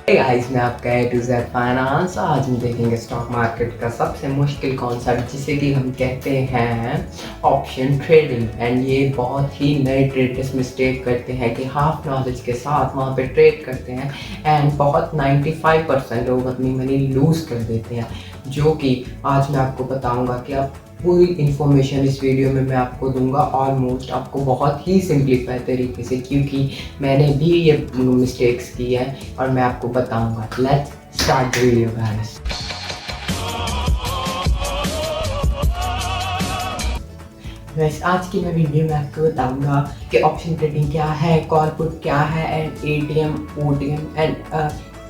Guys, मैं आपका ए to Z finance. आज हम देखेंगे स्टॉक मार्केट का सबसे मुश्किल कॉन्सेप्ट जिसे कि हम कहते हैं ऑप्शन ट्रेडिंग। एंड ये बहुत ही नए ट्रेडर्स मिस्टेक करते हैं कि हाफ नॉलेज के साथ वहाँ पे ट्रेड करते हैं एंड बहुत 95% लोग अपनी मनी लूज़ कर देते हैं, जो कि आज मैं आपको बताऊंगा कि आप पूरी इन्फॉर्मेशन इस वीडियो में मैं आपको दूंगा ऑलमोस्ट आपको बहुत ही सिंप्लीफाई तरीके से, क्योंकि मैंने भी ये मिस्टेक्स की है और मैं आपको बताऊंगा। Let's start the video guys. वैसे आज की मैं वीडियो में आपको बताऊंगा कि ऑप्शन ट्रेडिंग क्या है, कॉल पुट क्या है and ATM, OTM and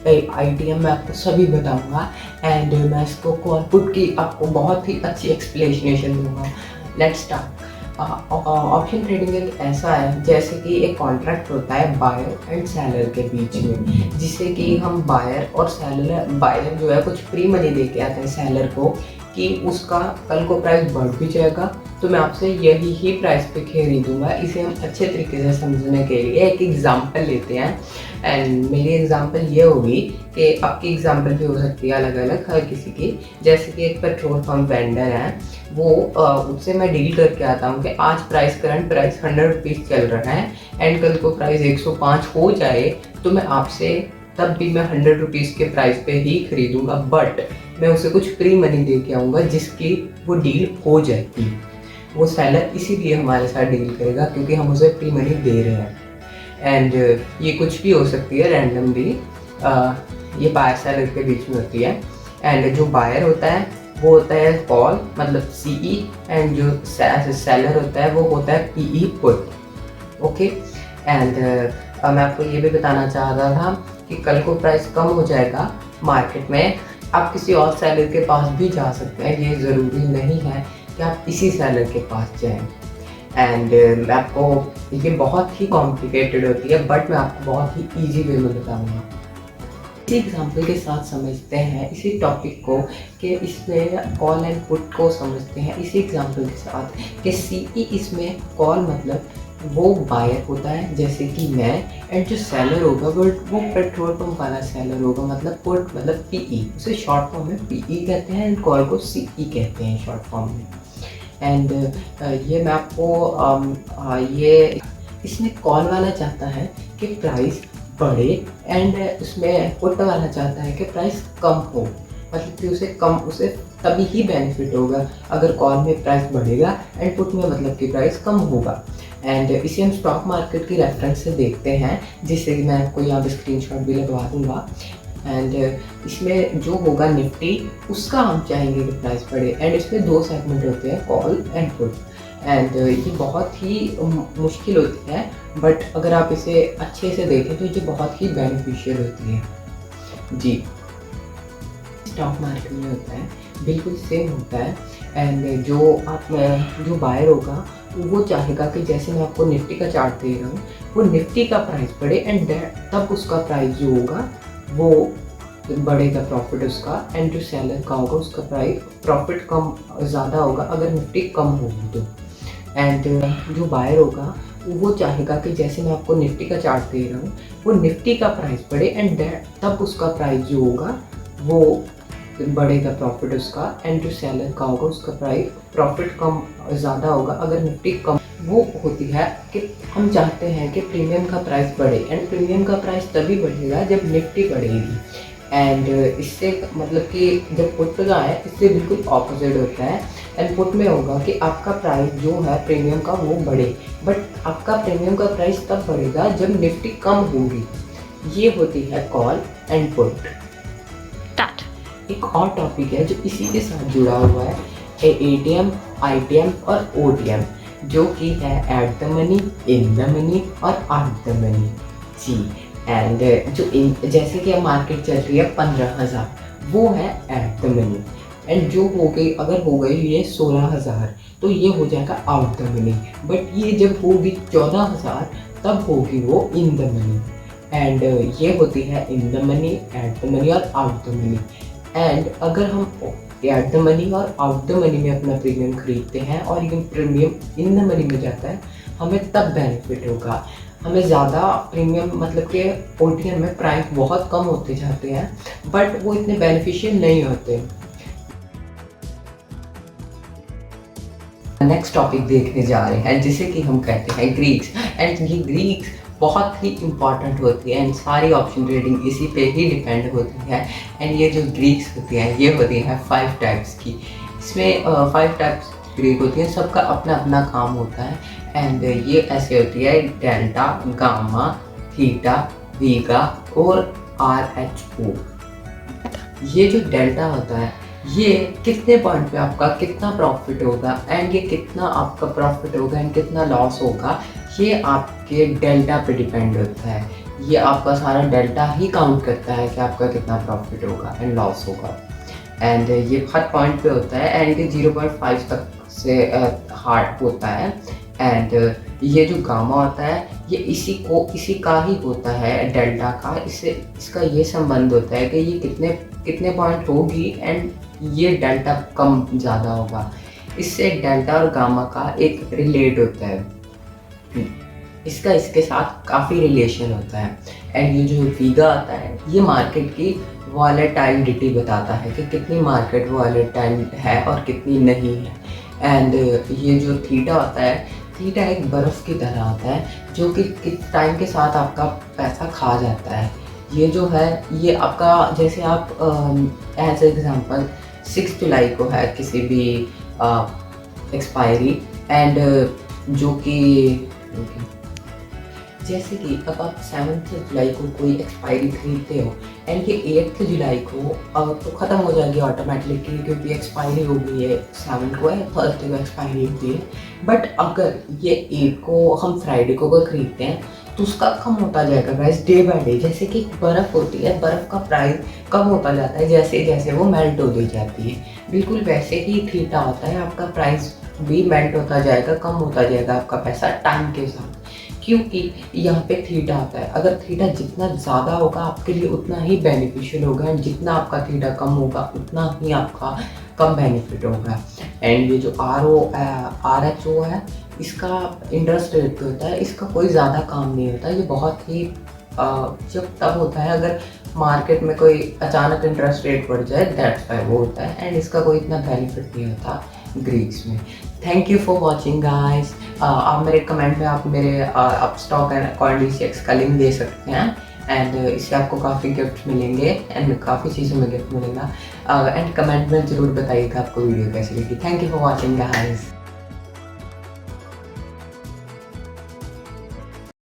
ITM मैं आपको सभी बताऊंगा। एंड मैं इसको कॉल पुट की आपको बहुत ही अच्छी एक्सप्लेनेशन दूंगा। Let's start. ऑप्शन ट्रेडिंग एक ऐसा है जैसे कि एक कॉन्ट्रैक्ट होता है बायर एंड सेलर के बीच में, जिससे कि हम बायर और सेलर, बायर जो है कुछ फ्री मनी दे के आते हैं सेलर को कि उसका कल को प्राइस बढ़ भी जाएगा तो मैं आपसे यही ही प्राइस पे खरीदूंगा। इसे हम अच्छे तरीके से समझने के लिए एक एग्जांपल लेते हैं। एंड मेरी एग्जांपल ये होगी कि आपकी एग्जांपल भी हो सकती है अलग अलग हर किसी की। जैसे कि एक पेट्रोल पंप वेंडर है, वो उससे मैं डील करके आता हूँ कि आज करंट प्राइस 100 रुपीज़ चल रहा है एंड कल को प्राइस 105 हो जाए तो मैं आपसे तब भी मैं 100 रुपीज़ के प्राइस पे ही खरीदूंगा, बट मैं उसे कुछ फ्री मनी दे के आऊँगा जिसकी वो डील हो जाएगी। वो सेलर इसीलिए हमारे साथ डील करेगा क्योंकि हम उसे फ्री मनी दे रहे हैं। एंड ये कुछ भी हो सकती है रैंडमली, ये बायर सेलर के बीच में होती है। एंड जो बायर होता है वो होता है कॉल मतलब सीई, एंड जो सेलर होता है वो होता है पीई पुट। ओके। एंड मैं आपको ये भी बताना चाह रहा था कि कल को प्राइस कम हो जाएगा मार्केट में, आप किसी और सेलर के पास भी जा सकते हैं, ये ज़रूरी नहीं है कि आप इसी सेलर के पास जाएं। एंड मैं आपको, ये बहुत ही कॉम्प्लिकेटेड होती है बट मैं आपको बहुत ही ईजी वे में बताऊँगा। इसी एग्जाम्पल के साथ समझते हैं इसी टॉपिक को कि इसमें कॉल एंड पुट को समझते हैं इसी एग्जाम्पल के साथ कि सीई इसमें कॉल मतलब वो बायर होता है जैसे कि मैं, एंड जो सेलर होगा वो पेट्रोल पंप वाला सेलर होगा, मतलब पुट मतलब पीई, उसे शॉर्ट फॉर्म में पीई कहते हैं एंड कॉल को सीई कहते हैं शॉर्ट फॉर्म में। एंड ये मैं आपको ये इसमें कॉल वाला चाहता है कि प्राइस बढ़े एंड उसमें पुट वाला चाहता है कि प्राइस कम हो, मतलब कि उसे तभी ही बेनिफिट होगा अगर कॉल में प्राइस बढ़ेगा एंड पुट में मतलब कि प्राइस कम होगा। एंड इसे हम स्टॉक मार्केट की रेफरेंस से देखते हैं, जिससे कि मैं आपको यहाँ पे स्क्रीनशॉट भी लगवा दूँगा। एंड इसमें जो होगा निफ्टी, उसका हम चाहेंगे कि प्राइस बढ़े। एंड इसमें दो सेगमेंट होते हैं, कॉल एंड पुट। एंड ये बहुत ही मुश्किल होती है बट अगर आप इसे अच्छे से देखें तो ये बहुत ही बेनिफिशियल होती है जी। स्टॉक मार्केट में होता है बिल्कुल सेम होता है। एंड जो बायर होगा वो चाहेगा कि जैसे मैं आपको निफ्टी का चार्ट दे रहा हूँ, वो निफ्टी का प्राइस बढ़े एंड तब उसका प्राइस जो होगा वो बढ़ेगा, प्रॉफिट उसका। एंड जो सेलर का होगा उसका प्राइस प्रॉफिट कम ज़्यादा होगा अगर निफ्टी कम होगी तो। एंड जो बायर होगा वो चाहेगा कि जैसे मैं आपको निफ्टी का चार्ट दे रहा हूँ, वो निफ्टी का प्राइस बढ़े एंड तब उसका प्राइस जो होगा वो बढ़ेगा, प्रॉफिट उसका। एंड जो सेलर का होगा उसका प्राइस प्रॉफिट कम ज़्यादा होगा अगर निफ्टी कम। वो होती है कि हम चाहते हैं कि प्रीमियम का प्राइस बढ़े एंड प्रीमियम का प्राइस तभी बढ़ेगा जब निफ्टी बढ़ेगी। एंड इससे मतलब कि जब पुट का है इससे बिल्कुल ऑपोजिट होता है। एंड पुट में होगा कि आपका प्राइस जो है प्रीमियम का वो बढ़े, बट आपका प्रीमियम का प्राइस तब बढ़ेगा जब निफ्टी कम होगी। ये होती है कॉल एंड पुट। एक और टॉपिक है जो इसी के साथ जुड़ा हुआ है, एटीएम, आईटीएम और ओटीएम, जो कि है at the money, in the money और आउट द मनी जी। एंड जो जैसे कि मार्केट चल रही है 15,000, वो है एट द मनी। एंड जो हो गई, अगर हो गई ये 16,000 तो ये हो जाएगा आउट द मनी, बट ये जब होगी 14,000 तब होगी वो इन द मनी। एंड ये होती है इन the money, eight the money और आउट द मनी। एंड अगर हम एट द मनी और आउट द मनी में अपना प्रीमियम खरीदते हैं और ये प्रीमियम इन द मनी में जाता है, हमें तब बेनिफिट होगा। हमें ज़्यादा प्रीमियम मतलब कि ओटीएम में प्राइस बहुत कम होते जाते हैं, बट वो इतने बेनिफिशियल नहीं होते। नेक्स्ट टॉपिक देखने जा रहे हैं जिसे कि हम कहते हैं ग्रीक्स। एंड ये ग्रीक्स बहुत ही इम्पॉर्टेंट होती है एंड सारी ऑप्शन ट्रेडिंग इसी पे ही डिपेंड होती है। एंड ये जो ग्रीक्स होती हैं ये होती हैं 5 टाइप्स की। इसमें 5 टाइप्स ग्रीक होती हैं, सबका अपना अपना काम होता है। एंड ये ऐसे होती है डेल्टा, गामा, थीटा, वीगा और आर एच ओ। ये जो डेल्टा होता है ये कितने पॉइंट पे आपका कितना प्रॉफिट होगा एंड ये कितना आपका प्रॉफिट होगा एंड कितना लॉस होगा, ये आपके डेल्टा पे डिपेंड होता है। ये आपका सारा डेल्टा ही काउंट करता है कि आपका कितना प्रॉफिट होगा एंड लॉस होगा। एंड ये हर पॉइंट पे होता है एंड ये 0.5 तक से हार्ड होता है। एंड ये जो गामा होता है ये इसी का ही होता है डेल्टा का। इससे इसका ये संबंध होता है कि ये कितने कितने पॉइंट होगी एंड ये डेल्टा कम ज़्यादा होगा। इससे डेल्टा और गामा का एक रिलेट होता है, इसका इसके साथ काफ़ी रिलेशन होता है। एंड ये जो वीगा आता है ये मार्केट की वॉलेटिलिटी बताता है कि कितनी मार्केट वॉलेटाइल है और कितनी नहीं है। एंड ये जो थीटा होता है, थीटा एक बर्फ़ की तरह होता है जो कि टाइम के साथ आपका पैसा खा जाता है। ये जो है ये आपका जैसे आप एज एग्जांपल 6 जुलाई को है किसी भी एक्सपायरी एंड जो कि जैसे कि अब आप 7 जुलाई को कोई एक्सपायरी खरीदते हो एंड ये 8 जुलाई को तो ख़त्म हो जाएगी ऑटोमेटिकली क्योंकि एक्सपायरी हो गई है 7 को है, थर्सडे को एक्सपायरी होती है। बट अगर ये 8 को हम फ्राइडे को अगर खरीदते हैं तो उसका कम होता जाएगा प्राइस डे बाय डे। जैसे कि बर्फ़ होती है, बर्फ़ का प्राइस कम होता जाता है जैसे जैसे वो मेल्ट होती जाती है। बिल्कुल वैसे ही थीटा होता है, आपका प्राइस भी मेल्ट होता जाएगा, कम होता जाएगा आपका पैसा टाइम के साथ, क्योंकि यहाँ पे थीटा आता है। अगर थीटा जितना ज़्यादा होगा आपके लिए उतना ही बेनिफिशियल होगा एंड जितना आपका थीटा कम होगा उतना ही आपका कम बेनिफिट होगा। एंड ये जो आर एच ओ है इसका इंटरेस्ट रेट पे होता है, इसका कोई ज़्यादा काम नहीं होता। ये बहुत ही जब तब होता है अगर मार्केट में कोई अचानक इंटरेस्ट रेट बढ़ जाए, दैट्स व्हाई वो होता है। एंड इसका कोई इतना बेनिफिट नहीं होता ग्रीक्स में। Thank you for watching guys. आप मेरे कमेंट में आप मेरे आप स्टॉक एंड कॉइन DCX का लिंक दे सकते हैं एंड इससे आपको काफ़ी गिफ्ट मिलेंगे एंड काफ़ी चीज़ों में गिफ्ट मिलेगा। एंड कमेंट में ज़रूर बताइएगा आपको वीडियो कैसी लगी। Thank you for watching guys.